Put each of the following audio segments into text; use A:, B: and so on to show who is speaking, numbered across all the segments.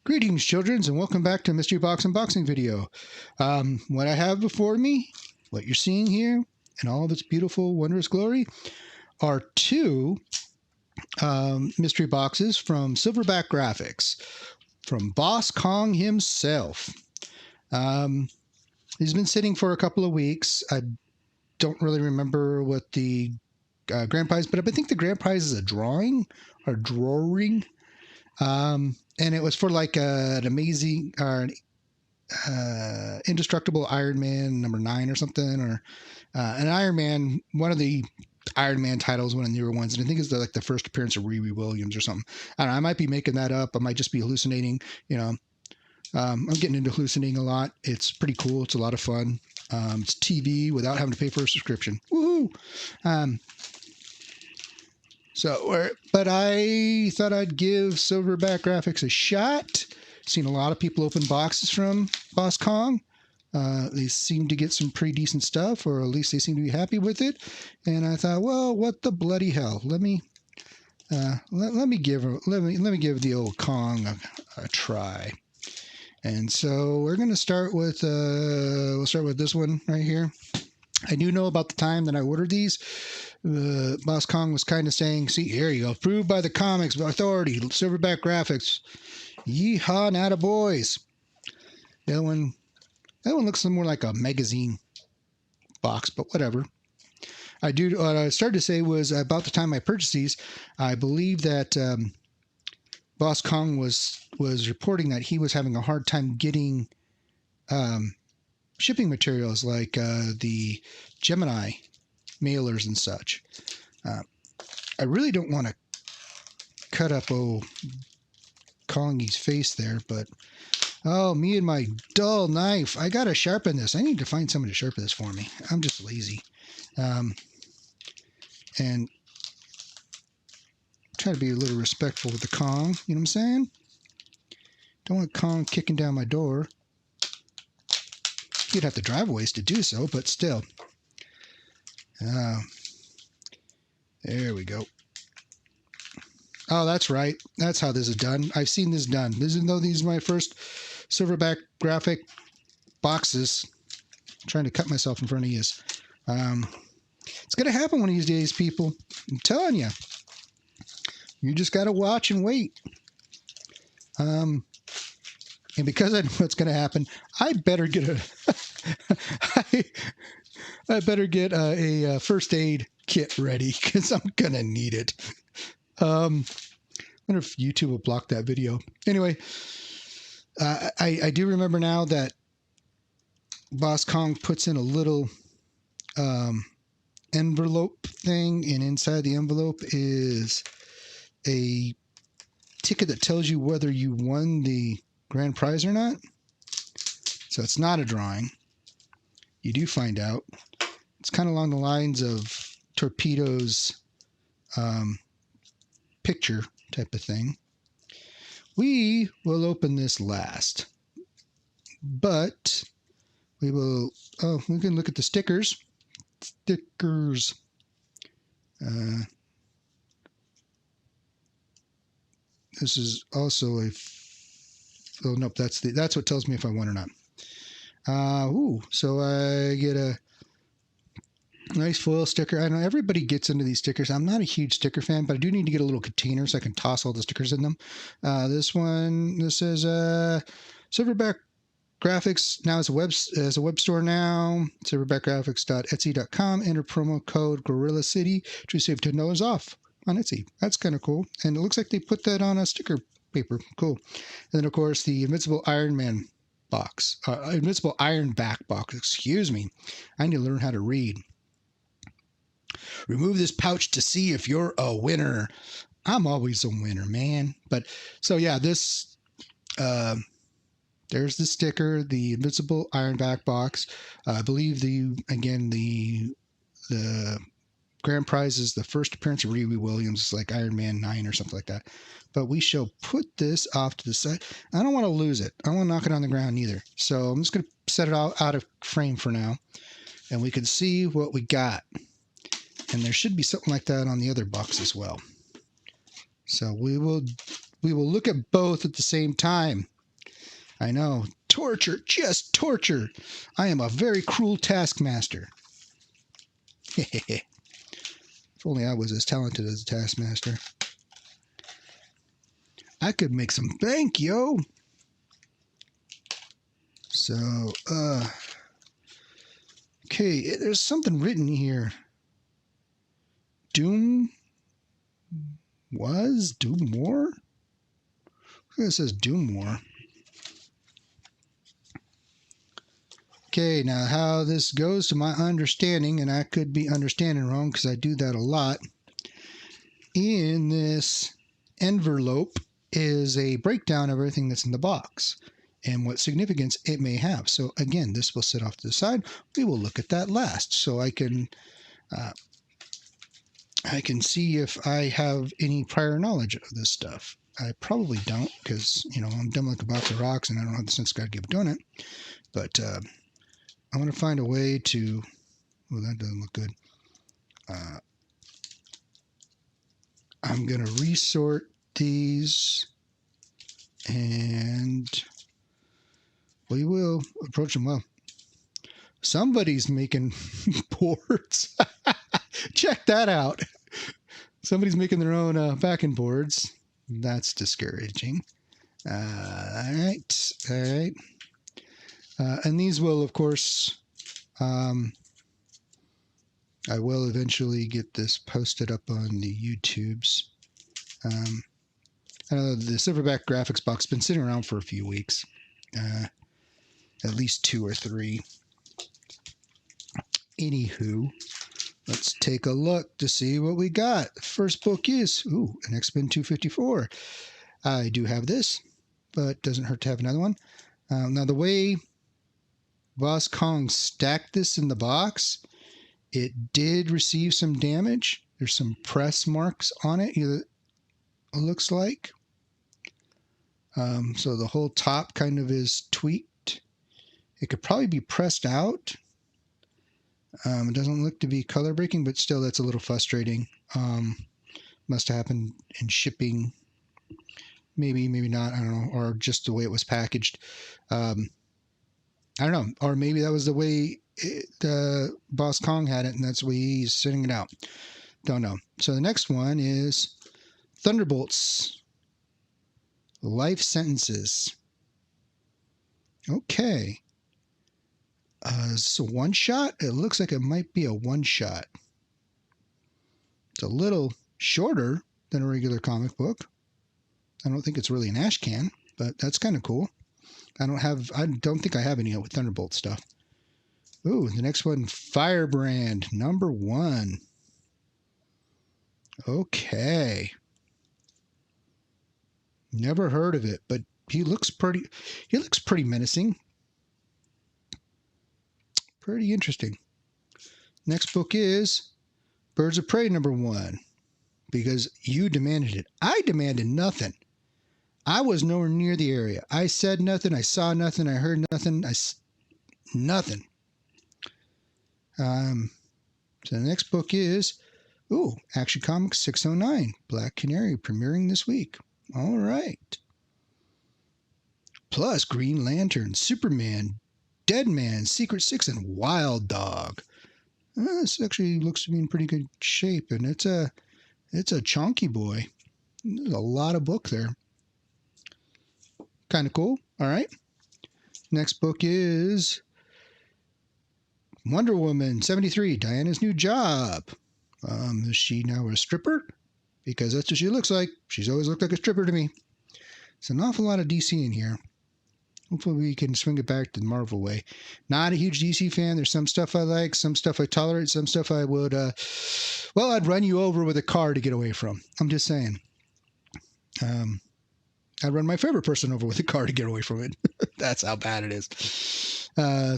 A: Greetings, children, and welcome back to Mystery Box Unboxing video. What I have before me, what you're seeing here, in all of its beautiful, wondrous glory, are two mystery boxes from Silverback Graphix, from Boss Kong himself. He's been sitting for a couple of weeks. I don't really remember what the grand prize, but I think the grand prize is a drawing or drawing. And it was for like an amazing or indestructible Iron Man #9 or something, or an Iron Man, one of the Iron Man titles, one of the newer ones, and I think it's like the first appearance of Riri Williams or something. I don't know, I might be making that up. I might just be hallucinating. I'm getting into hallucinating a lot. It's pretty cool. It's a lot of fun. It's TV without having to pay for a subscription. Woohoo! But I thought I'd give Silverback Graphix a shot. Seen a lot of people open boxes from Boss Kong. They seem to get some pretty decent stuff, or at least they seem to be happy with it. And I thought, well, what the bloody hell? Let me give the old Kong a try. And so we're gonna start with we'll start with this one right here. I do know about the time that I ordered these. Boss Kong was kind of saying, see, here you go, approved by the comics authority, Silverback Graphix. Yeehaw, nata boys. That one looks more like a magazine box, but whatever. What I started to say was about the time I purchased these, I believe that Boss Kong was reporting that he was having a hard time getting shipping materials like the Gemini mailers and such. I really don't want to cut up old Kongi's face there, but me and my dull knife. I gotta sharpen this. I need to find someone to sharpen this for me. I'm just lazy. And try to be a little respectful with the Kong. You know what I'm saying? Don't want Kong kicking down my door. You'd have to drive a ways to do so, but still. There we go. Oh, that's right. That's how this is done. I've seen this done. Even though these are my first Silverback Graphic boxes. I'm trying to cut myself in front of you. It's going to happen one of these days, people. I'm telling you. You just got to watch and wait. And because I know what's going to happen, I better get I better get a first aid kit ready, because I'm going to need it. I wonder if YouTube will block that video. Anyway, I do remember now that Boss Kong puts in a little envelope thing, and inside the envelope is a ticket that tells you whether you won the grand prize or not. So it's not a drawing. You do find out. It's kind of along the lines of Torpedo's picture type of thing. We will open this last, but we can look at the stickers. This is also nope, that's what tells me if I won or not. So I get a nice foil sticker. I know everybody gets into these stickers. I'm not a huge sticker fan, but I do need to get a little container so I can toss all the stickers in them. This says Silverback Graphix now as a web store now. Silverbackgraphix.etsy.com. Enter promo code Gorilla City to save $10 off on Etsy. That's kind of cool. And it looks like they put that on a sticker paper. Cool. And then of course the Invincible Iron Man box, Invincible Iron Back box. Excuse me. I need to learn how to read. Remove this pouch to see if you're a winner. I'm always a winner, man. But so yeah, this there's the sticker, the Invincible Iron Back box. I believe the grand prize is the first appearance of Riri Williams, like Iron Man 9 or something like that. But we shall put this off to the side. I don't want to lose it. I don't want to knock it on the ground either. So I'm just going to set it out of frame for now, and we can see what we got. And there should be something like that on the other box as well. So we will look at both at the same time. I know. Torture. Just torture. I am a very cruel taskmaster. If only I was as talented as a taskmaster. I could make some bank, yo. So, okay, there's something written here. Doom War? It says Doom War. Okay, now how this goes to my understanding, and I could be understanding wrong because I do that a lot. In this envelope is a breakdown of everything that's in the box and what significance it may have. So again, this will sit off to the side. We will look at that last, so I can see if I have any prior knowledge of this stuff. I probably don't, because I'm dumb like a box of rocks, and I don't have the sense God give doing it. But I want to find a way to. Well, that doesn't look good. I'm gonna resort these, and we will approach them well. Somebody's making boards. Check that out. Somebody's making their own backing boards. That's discouraging. All right. And these will, of course, I will eventually get this posted up on the YouTubes. I know the Silverback Graphix box has been sitting around for a few weeks. At least 2 or 3. Anywho, let's take a look to see what we got. The first book is, an X-Men 254. I do have this, but doesn't hurt to have another one. Now, the way Boss Kong stacked this in the box, it did receive some damage. There's some press marks on it, it looks like. So the whole top kind of is tweaked. It could probably be pressed out. It doesn't look to be color breaking, but still that's a little frustrating. Must have happened in shipping. Maybe not, I don't know, or just the way it was packaged. I don't know, or maybe that was the way the Boss Kong had it, and that's the way he's sending it out. Don't know. So the next one is Thunderbolts. Life Sentences. Okay. Is this a one-shot? It looks like it might be a one-shot. It's a little shorter than a regular comic book. I don't think it's really an ash can, but that's kind of cool. I don't think I have any with Thunderbolt stuff. Ooh, the next one, Firebrand, #1. Okay. Never heard of it, but he looks pretty menacing. Pretty interesting. Next book is Birds of Prey #1, because you demanded it. I demanded nothing. I was nowhere near the area. I said nothing. I saw nothing. I heard nothing. Nothing. So the next book is, Action Comics 609, Black Canary, premiering this week. All right. Plus Green Lantern, Superman, Deadman, Secret Six, and Wild Dog. This actually looks to be in pretty good shape, and it's a chunky boy. There's a lot of book there. Kind of cool. All right. Next book is Wonder Woman 73, Diana's New Job. Is she now a stripper? Because that's what she looks like. She's always looked like a stripper to me. It's an awful lot of DC in here. Hopefully we can swing it back to the Marvel way. Not a huge DC fan. There's some stuff I like, some stuff I tolerate, some stuff I would, I'd run you over with a car to get away from. I'm just saying. I'd run my favorite person over with a car to get away from it. That's how bad it is.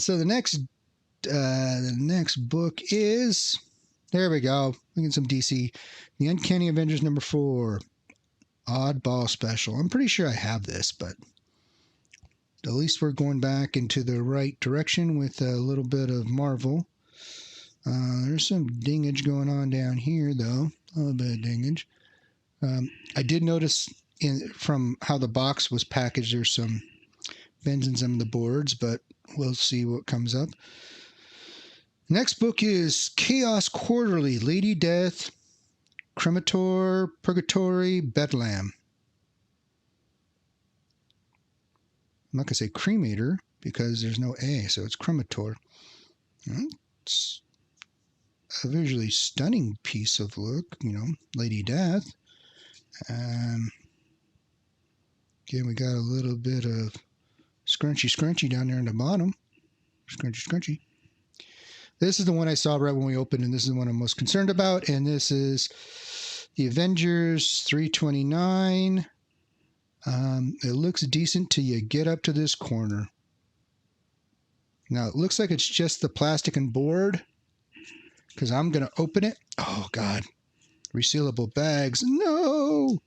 A: So the next book is, there we go. We get some DC. The Uncanny Avengers #4. Oddball Special. I'm pretty sure I have this, but at least we're going back into the right direction with a little bit of Marvel. There's some dingage going on down here, though. A little bit of dingage. I did notice from how the box was packaged, there's some bends in some of the boards, but we'll see what comes up. Next book is Chaos Quarterly, Lady Death, Cremator, Purgatory, Bedlam. I'm not going to say cremator because there's no A, so it's Cremator. It's a visually stunning piece of look, Lady Death. Again, we got a little bit of scrunchy down there in the bottom. Scrunchy. This is the one I saw right when we opened, and this is the one I'm most concerned about. And this is the Avengers 329. It looks decent till you get up to this corner. Now, it looks like it's just the plastic and board, because I'm going to open it. Oh, God. Resealable bags. No!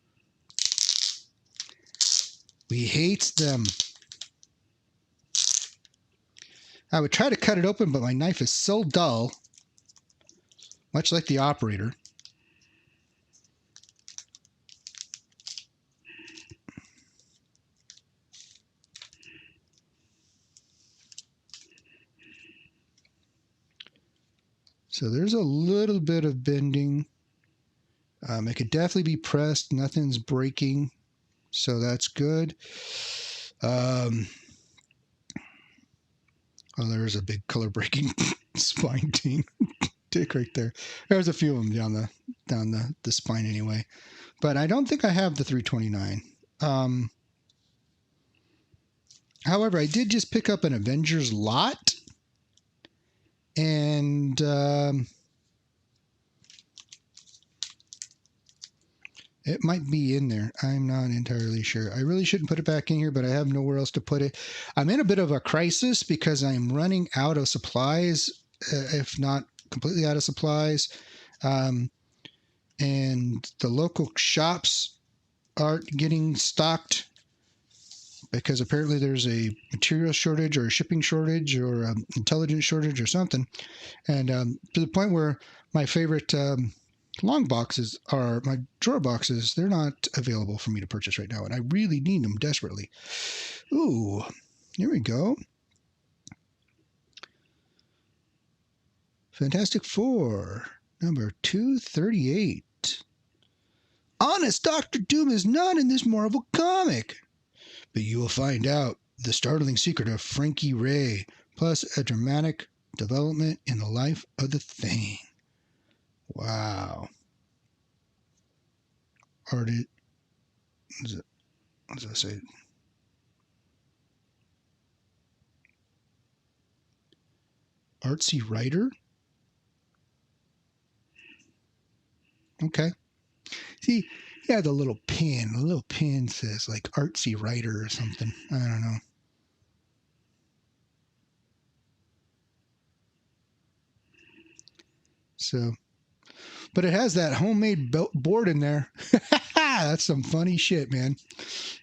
A: We hate them. I would try to cut it open, but my knife is so dull, much like the operator. So there's a little bit of bending. It could definitely be pressed. Nothing's breaking, so that's good. Oh, there's a big color breaking spine tick right there. There's a few of them down the spine anyway. But I don't think I have the 329. However, I did just pick up an Avengers lot. And it might be in there. I'm not entirely sure. I really shouldn't put it back in here, but I have nowhere else to put it. I'm in a bit of a crisis because I'm running out of supplies, if not completely out of supplies. And the local shops aren't getting stocked because apparently there's a material shortage or a shipping shortage or an intelligence shortage or something. And to the point where my favorite long boxes are my drawer boxes. They're not available for me to purchase right now, and I really need them desperately. Ooh, here we go. Fantastic Four, number 238. Honest Dr. Doom is not in this Marvel comic, but you will find out the startling secret of Frankie Ray, plus a dramatic development in the life of the Thing. Wow. What does that say? Artsy writer? Okay. See, yeah, the little pin says like artsy writer or something. I don't know. So, but it has that homemade board in there. That's some funny shit, man.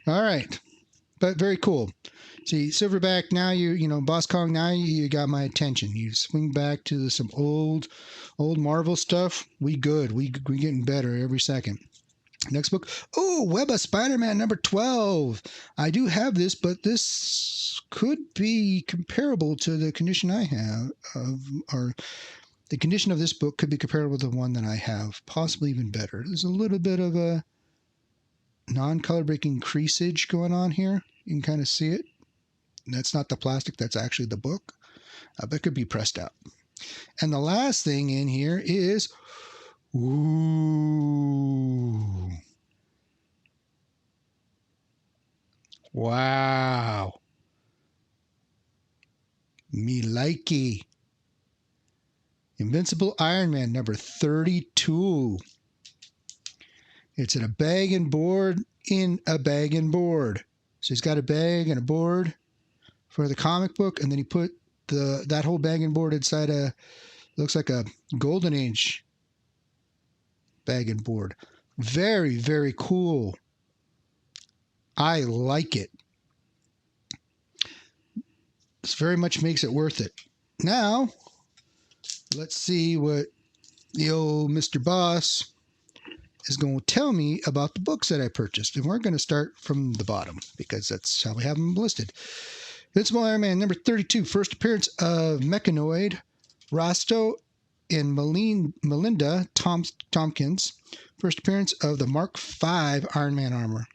A: All right. But very cool. See, Silverback, now Boss Kong, now you got my attention. You swing back to some old Marvel stuff. We good. We getting better every second. Next book. Oh, Web of Spider-Man number 12. I do have this, but this could be comparable to the condition I have, or the condition of this book could be comparable to the one that I have, possibly even better. There's a little bit of a non-color breaking creasage going on here. You can kind of see it. That's not the plastic, that's actually the book. But it could be pressed out. And the last thing in here is, ooh, wow, me likey. Invincible Iron Man number 32. It's in a bag and board in a bag and board. So he's got a bag and a board for the comic book, and then he put that whole bag and board inside looks like a Golden Age bag and board. Very, very cool. I like it. This very much makes it worth it. Now, let's see what the old Mr. Boss is going to tell me about the books that I purchased. And we're going to start from the bottom because that's how we have them listed. Invincible Iron Man number 32, first appearance of Mechanoid, Rosto, and Melinda Tompkins. First appearance of the Mark V Iron Man armor.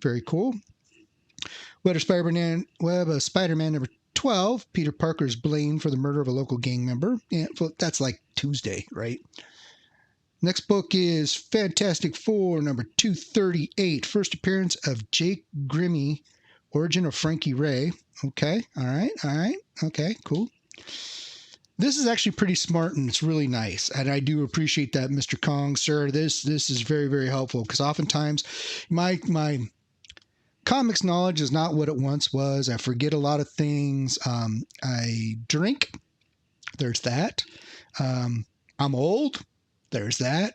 A: Very cool. Web of Spider-Man number 12, Peter Parker's blamed for the murder of a local gang member. Yeah, well, that's like Tuesday, right? Next book is Fantastic Four number 238, first appearance of Jake Grimmy, Origin of Frankie Ray. Okay, all right, okay, cool. This is actually pretty smart and it's really nice, and I do appreciate that, Mr. Kong, sir. This is very, very helpful because oftentimes my comics knowledge is not what it once was. I forget a lot of things. I drink. There's that. I'm old. There's that.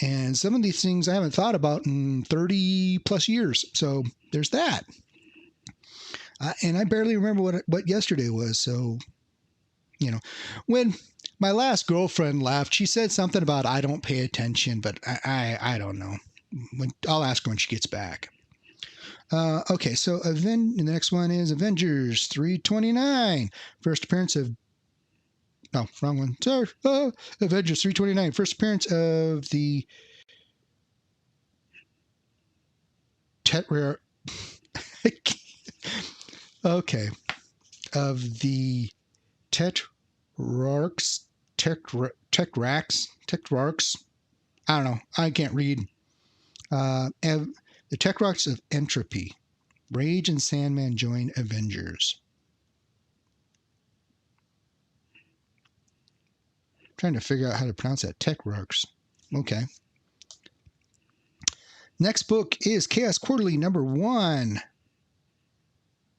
A: And some of these things I haven't thought about in 30 plus years. So there's that. And I barely remember what yesterday was. So, you know, when my last girlfriend left, she said something about I don't pay attention, but I don't know. I'll ask her when she gets back. Okay, so the next one is Avengers 329. First appearance of... No, wrong one. Sorry. Avengers 329. First appearance of the... Okay. Of the Tetrarchs. I don't know. I can't read. The Tetrarchs of Entropy. Rage and Sandman join Avengers. I'm trying to figure out how to pronounce that. Tetrarchs. Okay. Next book is Chaos Quarterly number 1.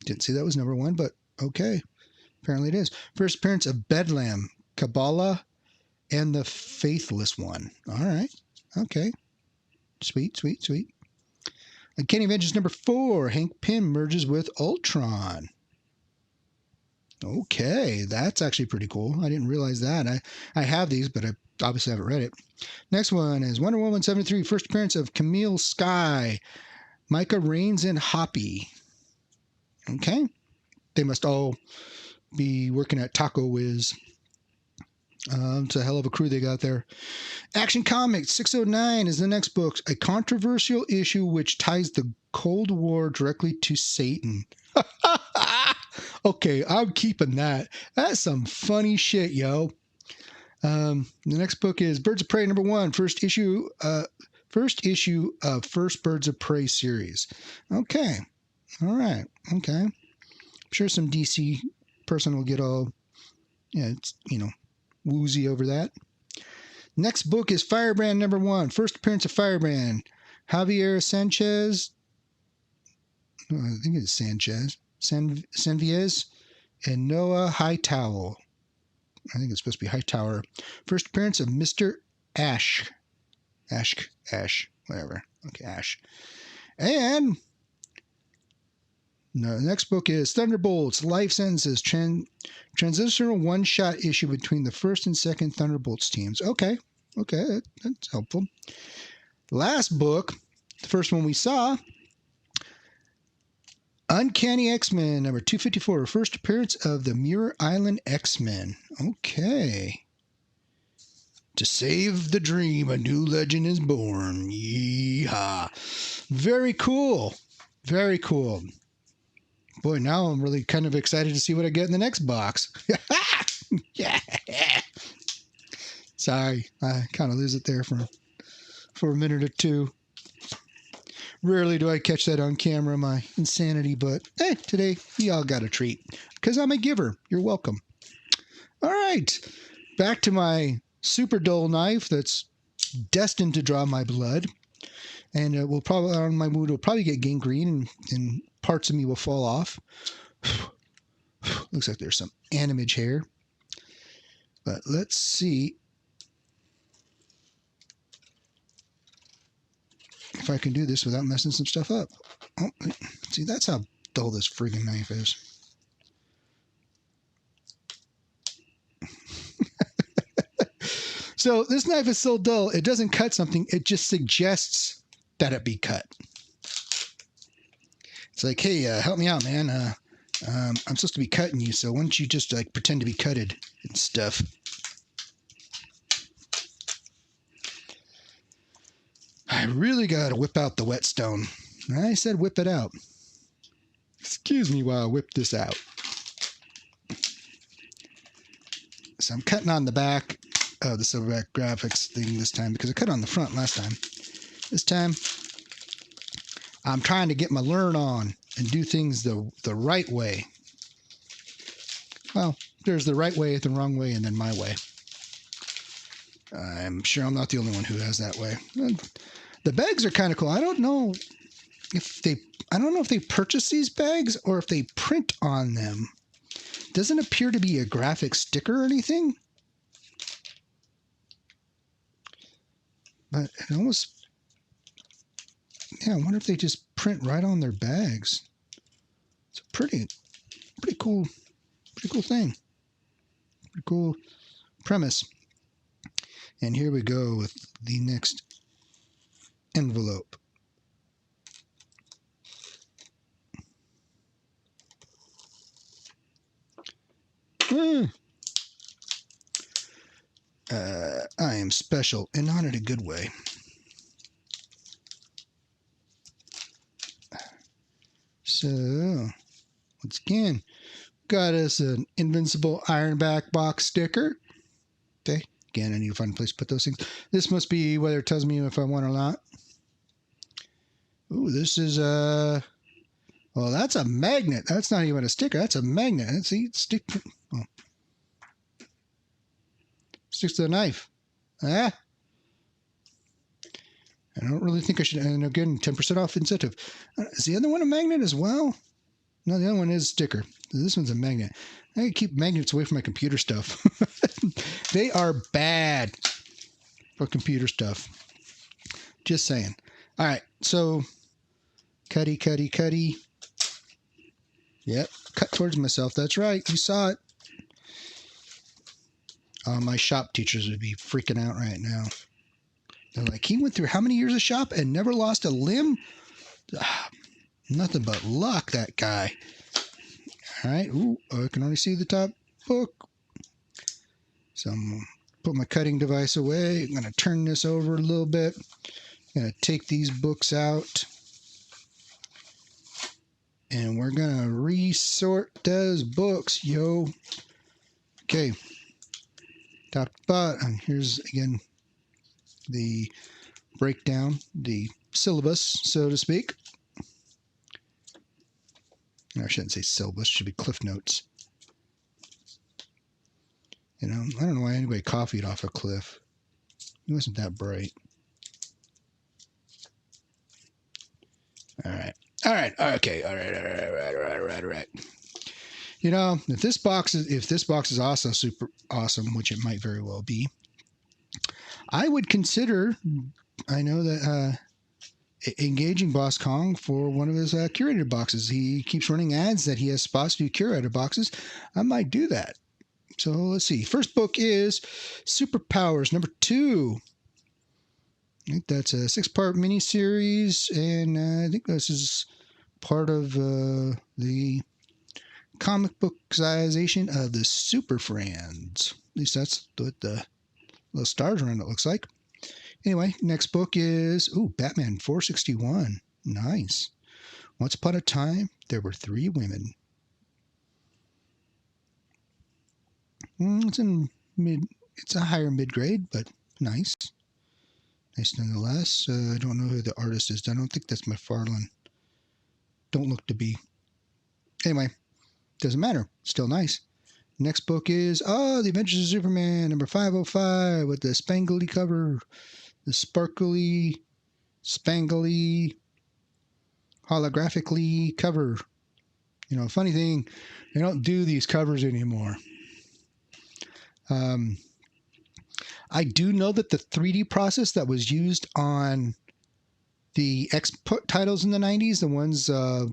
A: Didn't see that was number 1, but okay. Apparently it is. First appearance of Bedlam, Kabbalah, and the Faithless One. All right. Okay. Sweet. Uncanny Avengers number 4. Hank Pym merges with Ultron. Okay, that's actually pretty cool. I didn't realize that. I have these, but I obviously haven't read it. Next one is Wonder Woman 73. First appearance of Camille Sky, Micah Raines, and Hoppy. Okay. They must all be working at Taco Wiz. It's a hell of a crew they got there. Action Comics 609 is the next book. A controversial issue which ties the Cold War directly to Satan. Okay, I'm keeping that. That's some funny shit, yo. The next book is Birds of Prey number 1. First issue of First Birds of Prey series. Okay. All right. Okay. I'm sure some DC person will get all, woozy over that. Next book is Firebrand number 1. First appearance of Firebrand. Javier Sanchez. I think it's Sanchez. Sanviez and Noah Hightower. I think it's supposed to be Hightower. First appearance of Mr. Ash. Ash. Whatever. Okay, Ash. And the next book is Thunderbolts, Life Sentences, transitional one-shot issue between the first and second Thunderbolts teams. Okay, that's helpful. Last book, the first one we saw, Uncanny X-Men, number 254, first appearance of the Muir Island X-Men. Okay. To save the dream, a new legend is born. Yeehaw. Very cool. Very cool. Boy, now I'm really kind of excited to see what I get in the next box. Yeah. Sorry, I kind of lose it there for a minute or two. Rarely do I catch that on camera, my insanity, but hey, today you all got a treat because I'm a giver. You're welcome. All right, back to my super dull knife that's destined to draw my blood, and it will probably on my wound will probably get gangrene and parts of me will fall off. Looks like there's some animage here, but let's see if I can do this without messing some stuff up. Oh, see, that's how dull this friggin' knife is. So this knife is so dull, it doesn't cut something, it just suggests that it be cut. It's like, hey, help me out, man. I'm supposed to be cutting you, so why don't you just like pretend to be cutted and stuff? I really gotta whip out the whetstone. I said whip it out. Excuse me while I whip this out. So I'm cutting on the back of the Silverback Graphix thing this time because I cut on the front last time. This time, I'm trying to get my learn on and do things the right way. Well, there's the right way, the wrong way, and then my way. I'm sure I'm not the only one who has that way. The bags are kind of cool. I don't know if they purchase these bags or if they print on them. Doesn't appear to be a graphic sticker or anything. But it almost, yeah, I wonder if they just print right on their bags. It's a pretty cool thing. Pretty cool premise. And here we go with the next envelope. I am special, and not in a good way. So, once again, got us an Invincible Ironback box sticker. Okay, again, I need to find a place to put those things. This must be whether it tells me if I want or not. Ooh, this is well, that's a magnet. That's not even a sticker. That's a magnet. See, sticks to the knife. I don't really think I should. And again, 10% off incentive. Is the other one a magnet as well? No, the other one is a sticker. This one's a magnet. I keep magnets away from my computer stuff. They are bad for computer stuff. Just saying. All right, so cutty. Yep, cut towards myself. That's right. You saw it. My shop teachers would be freaking out right now. They're like, he went through how many years of shop and never lost a limb? Nothing but luck, that guy. All right. Ooh, I can only see the top book. So I'm going to put my cutting device away. I'm going to turn this over a little bit. I'm going to take these books out. And we're going to resort those books, yo. Okay. Top to bottom. Here's, again, the breakdown, the syllabus, so to speak. I shouldn't say syllabus, it should be cliff notes. You know, I don't know why anybody coffeeed off a cliff. He wasn't that bright. All right. Okay. All right. You know, if this box is also super awesome, which it might very well be, I would consider. I know that engaging Boss Kong for one of his curated boxes. He keeps running ads that he has spots to do curated boxes. I might do that. So let's see. First book is Superpowers #2. I think that's a 6-part miniseries, and I think this is part of the comic bookization of the Super Friends. At least that's what the little stars around it looks like. Anyway, next book is Batman 461. Nice. Once upon a time, there were 3 women. It's a higher mid-grade, but nice. Nice nonetheless. I don't know who the artist is. I don't think that's McFarlane. Don't look to be. Anyway, doesn't matter. Still nice. Next book is The Adventures of Superman, number 505, with the spangly cover, the sparkly, spangly, holographically cover. You know, funny thing, they don't do these covers anymore. I do know that the 3D process that was used on the X titles in the 90s, the ones, I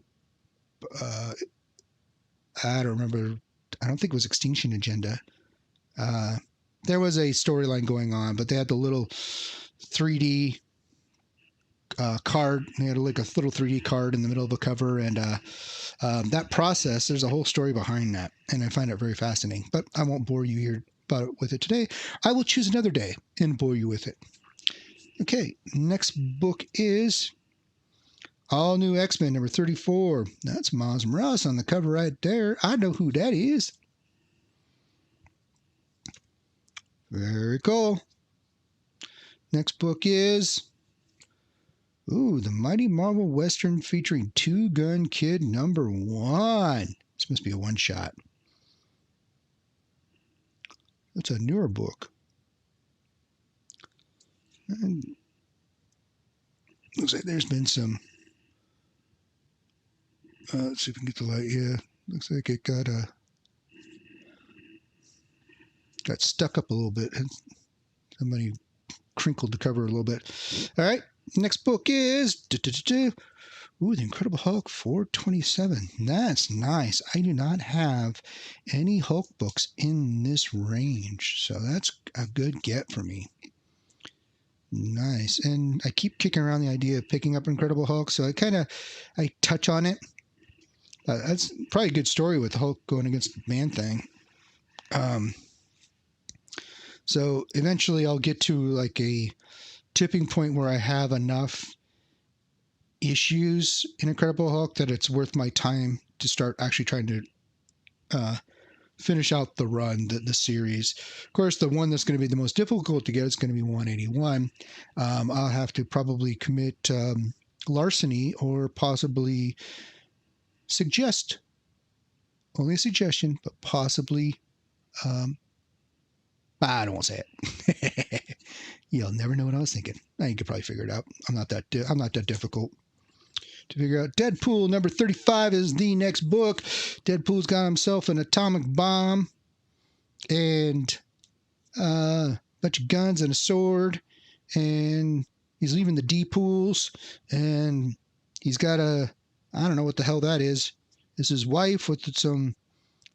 A: don't remember, I don't think it was Extinction Agenda. There was a storyline going on, but they had the little 3D card. They had like a little 3D card in the middle of the cover, and That process, there's a whole story behind that, and I find it very fascinating. But I won't bore you here with it today. I will choose another day and bore you with it. Okay, next book is All New X-Men number 34. That's Miles Morales on the cover right there. I know who that is. Very cool. Next book is The Mighty Marvel Western featuring Two Gun Kid number 1. This must be a one-shot. That's a newer book. And looks like there's been some. Let's see if we can get the light. Yeah, looks like it got stuck up a little bit. Somebody crinkled the cover a little bit. All right, next book is The Incredible Hulk 427. That's nice. I do not have any Hulk books in this range, so that's a good get for me. Nice. And I keep kicking around the idea of picking up Incredible Hulk, so I touch on it. That's probably a good story with the Hulk going against the Man-Thing. So eventually I'll get to like a tipping point where I have enough issues in Incredible Hulk that it's worth my time to start actually trying to finish out the run, the series. Of course, the one that's going to be the most difficult to get is going to be 181. I'll have to probably commit larceny or possibly suggest, only a suggestion, but possibly, I don't want to say it. You'll never know what I was thinking. Now you could probably figure it out. I'm not that difficult to figure out. Deadpool number 35 is the next book. Deadpool's got himself an atomic bomb and a bunch of guns and a sword, and he's leaving the D-pools, and he's got I don't know what the hell that is. This is his wife with some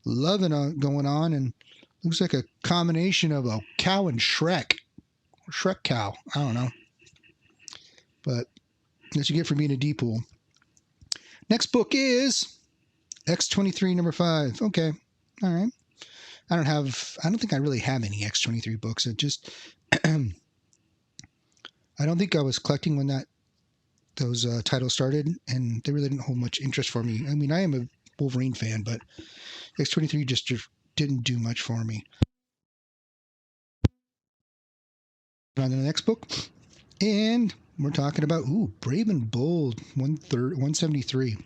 A: loving going on, and looks like a combination of a cow and Shrek. Shrek cow. I don't know. But that's what you get for being a D-pool. Next book is X-23 number 5. Okay. All right. I don't think I really have any X-23 books. It just, I don't think I was collecting when those titles started, and they really didn't hold much interest for me. I mean, I am a Wolverine fan, but X-23 just didn't do much for me. On to the next book, and we're talking about Brave and Bold 173.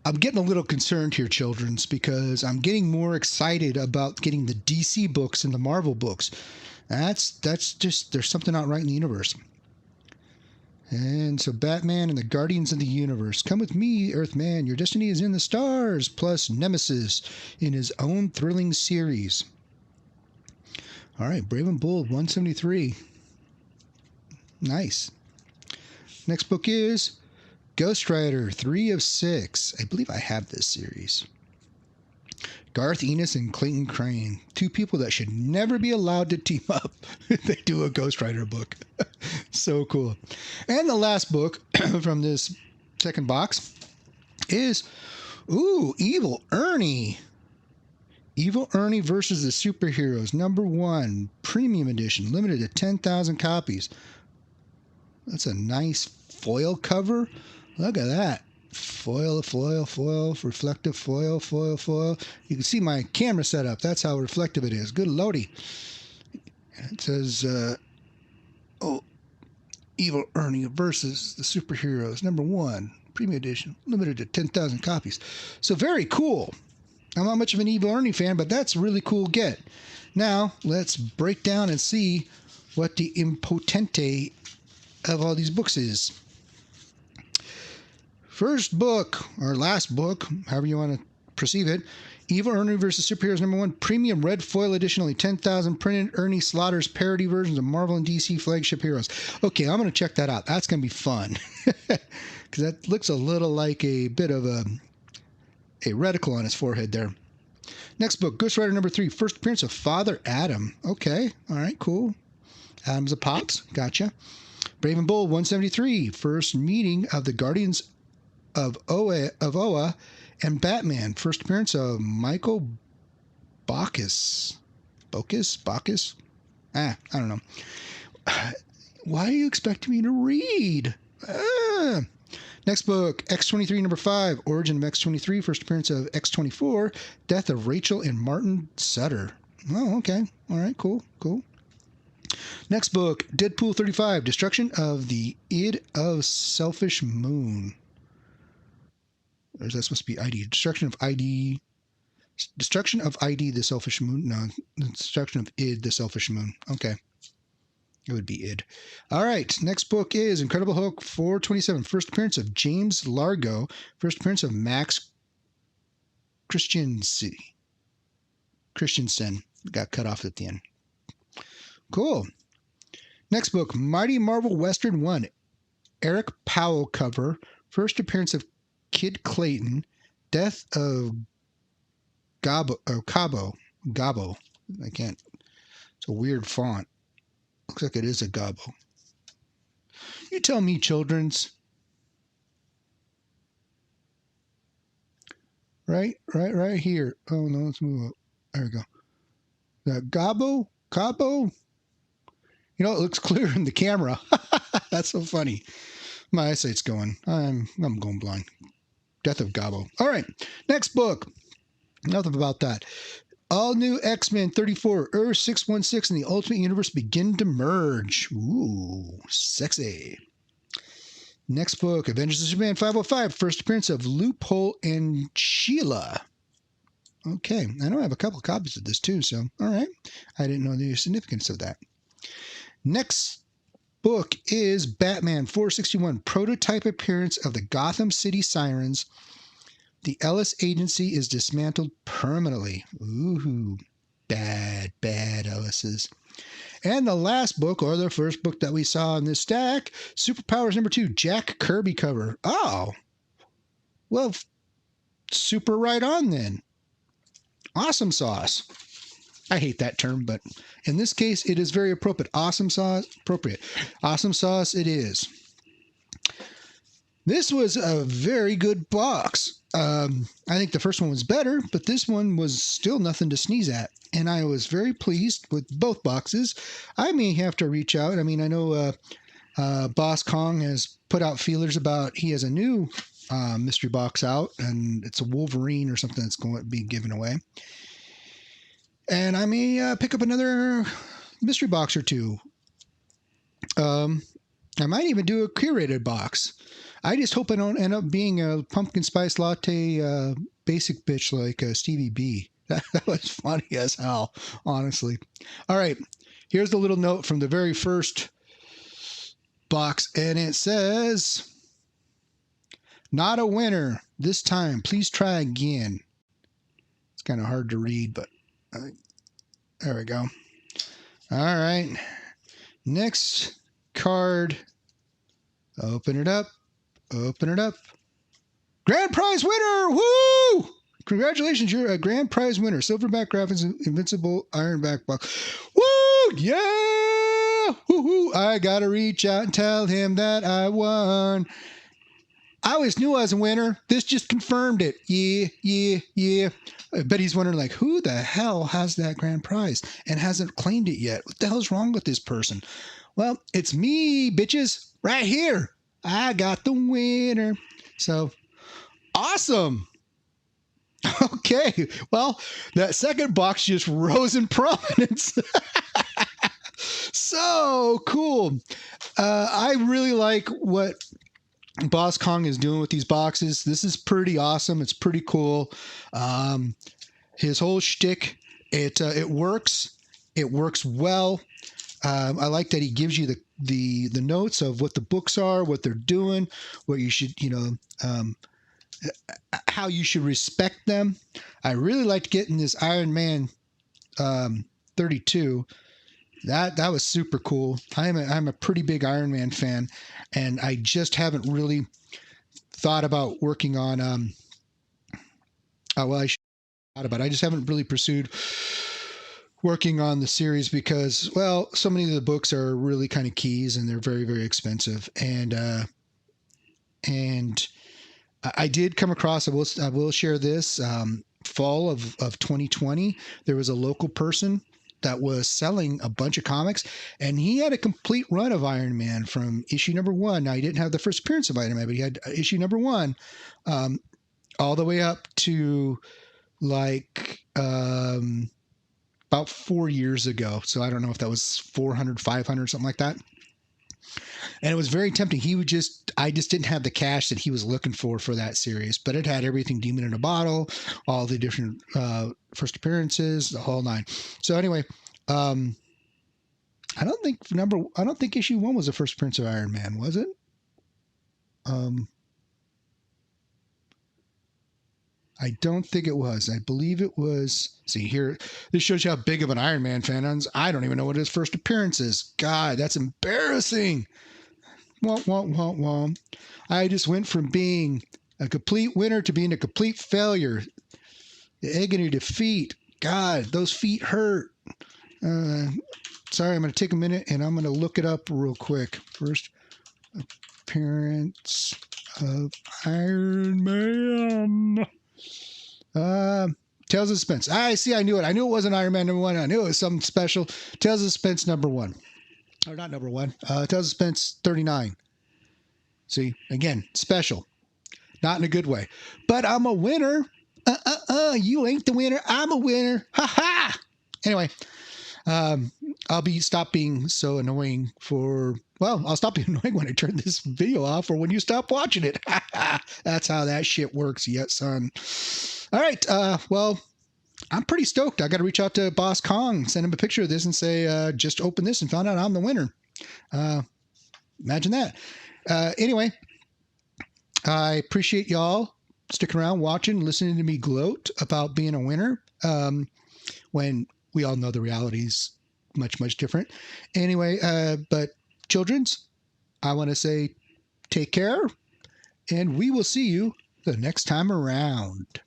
A: I'm getting a little concerned here, childrens, because I'm getting more excited about getting the DC books and the Marvel books. That's just, there's something not right in the universe. And so Batman and the Guardians of the Universe. Come with me, Earthman. Your destiny is in the stars. Plus Nemesis in his own thrilling series. All right, Brave and Bold 173. Nice. Next book is Ghost Rider 3 of 6. I believe I have this series. Garth Ennis and Clayton Crane. Two people that should never be allowed to team up if they do a Ghost Rider book. So cool. And the last book from this second box is, Evil Ernie. Evil Ernie versus the Superheroes, number 1, premium edition, limited to 10,000 copies. That's a nice foil cover. Look at that. Foil, reflective foil. You can see my camera setup. That's how reflective it is. Good lordy. It says, Evil Ernie versus the Superheroes, number 1, premium edition, limited to 10,000 copies. So very cool. I'm not much of an Evil Ernie fan, but that's a really cool get. Now, let's break down and see what the impotente of all these books is. First book, or last book, however you want to perceive it, Evil Ernie vs. Superheroes number 1, premium red foil edition, only 10,000 printed Ernie Slaughter's parody versions of Marvel and DC flagship heroes. Okay, I'm going to check that out. That's going to be fun. Because that looks a little like a bit of a reticle on his forehead there. Next book, Ghost Rider number 3, first appearance of Father Adam. Okay, all right, cool. Adam's a Pops, gotcha. Brave and Bold 173, first meeting of the Guardians of Oa, and Batman. First appearance of Michael Bacchus. Bacchus? I don't know. Why are you expecting me to read? Next book, X-23 number 5, Origin of X-23, first appearance of X-24, Death of Rachel and Martin Sutter. Oh, okay. All right, cool. Next book, Deadpool 35, Destruction of the Id of Selfish Moon. Or is that supposed to be ID? Destruction of ID, the Selfish Moon? No, Destruction of Id, the Selfish Moon. Okay. It would be id. All right. Next book is Incredible Hulk 427. First appearance of James Largo. First appearance of Max Christiansen. Got cut off at the end. Cool. Next book, Mighty Marvel Western 1. Eric Powell cover. First appearance of Kid Clayton. Death of Gabo. I can't. It's a weird font. Looks like it is a Gabo. You tell me, children's. Right here. Oh, no, let's move up. There we go. The Gabo? You know, it looks clear in the camera. That's so funny. My eyesight's going. I'm going blind. Death of Gabo. All right. Next book. Nothing about that. All new X-Men 34, Earth 616 and the Ultimate Universe begin to merge. Ooh, sexy. Next book, Avengers of Superman 505, first appearance of Loophole and Sheila. Okay, I know I have a couple copies of this too, so all right. I didn't know the significance of that. Next book is Batman 461, prototype appearance of the Gotham City Sirens. The Ellis Agency is dismantled permanently. Ooh, bad Ellises. And the last book, or the first book that we saw in this stack, Superpowers number 2, Jack Kirby cover. Oh, well, super right on then. Awesome sauce. I hate that term, but in this case, it is very appropriate. Awesome sauce, appropriate. Awesome sauce, it is. This was a very good box. I think the first one was better, but this one was still nothing to sneeze at. And I was very pleased with both boxes. I may have to reach out. I mean, I know Boss Kong has put out feelers about he has a new mystery box out, and it's a Wolverine or something that's going to be given away. And I may pick up another mystery box or two. I might even do a curated box. I just hope I don't end up being a pumpkin spice latte basic bitch like Stevie B. That was funny as hell, honestly. All right, here's the little note from the very first box, and it says, "Not a winner this time. Please try again." It's kind of hard to read, but there we go. All right, next card. Open it up. Grand prize winner! Woo! Congratulations, you're a grand prize winner. Silverback Graphix Invincible Ironback box. Woo! Yeah! Woo-hoo! I gotta reach out and tell him that I won. I always knew I was a winner. This just confirmed it. Yeah. I bet he's wondering, like, who the hell has that grand prize and hasn't claimed it yet? What the hell's wrong with this person? Well, it's me, bitches, right here. I got the winner. So, awesome. Okay. Well, that second box just rose in prominence. So cool. I really like what Boss Kong is doing with these boxes. This is pretty awesome. It's pretty cool. His whole shtick, it works. It works well. I like that he gives you the notes of what the books are, what they're doing, what you should, how you should respect them. I really liked getting this Iron Man 32. That was super cool. I'm a pretty big Iron Man fan, and I just haven't really thought about working on I just haven't really pursued working on the series because, well, so many of the books are really kind of keys and they're very, very expensive. And I did come across, I will share this, fall of 2020, there was a local person that was selling a bunch of comics, and he had a complete run of Iron Man from issue number one. Now, he didn't have the first appearance of Iron Man, but he had issue number one, all the way up to like about 4 years ago. So I don't know if that was 400, 500, something like that. And it was very tempting. I just didn't have the cash that he was looking for that series, but it had everything, Demon in a Bottle, all the different first appearances, the whole nine. So anyway, I don't think issue one was the first appearance of Iron Man, was it? I don't think it was. I believe it was. See here, this shows you how big of an Iron Man fan I am. I don't even know what his first appearance is. God, that's embarrassing. Wah, wah, wah, wah. I just went from being a complete winner to being a complete failure. The agony defeat. God, those feet hurt. Sorry, I'm going to take a minute and I'm going to look it up real quick. First appearance of Iron Man. Tales of Suspense. I see. I knew it. I knew it wasn't Iron Man number one. I knew it was something special. Tales of Suspense number one. Or not number one. Tales of Suspense 39. See, again, special. Not in a good way. But I'm a winner. You ain't the winner. I'm a winner. Ha ha. Anyway, I'll stop being so annoying I'll stop being annoying when I turn this video off or when you stop watching it. That's how that shit works, yet, son. All right. Well, I'm pretty stoked. I got to reach out to Boss Kong, send him a picture of this and say, just open this and found out I'm the winner. Imagine that. Anyway, I appreciate y'all sticking around, watching, listening to me gloat about being a winner. When we all know the reality is much, much different. Anyway, but children's, I want to say take care, and we will see you the next time around.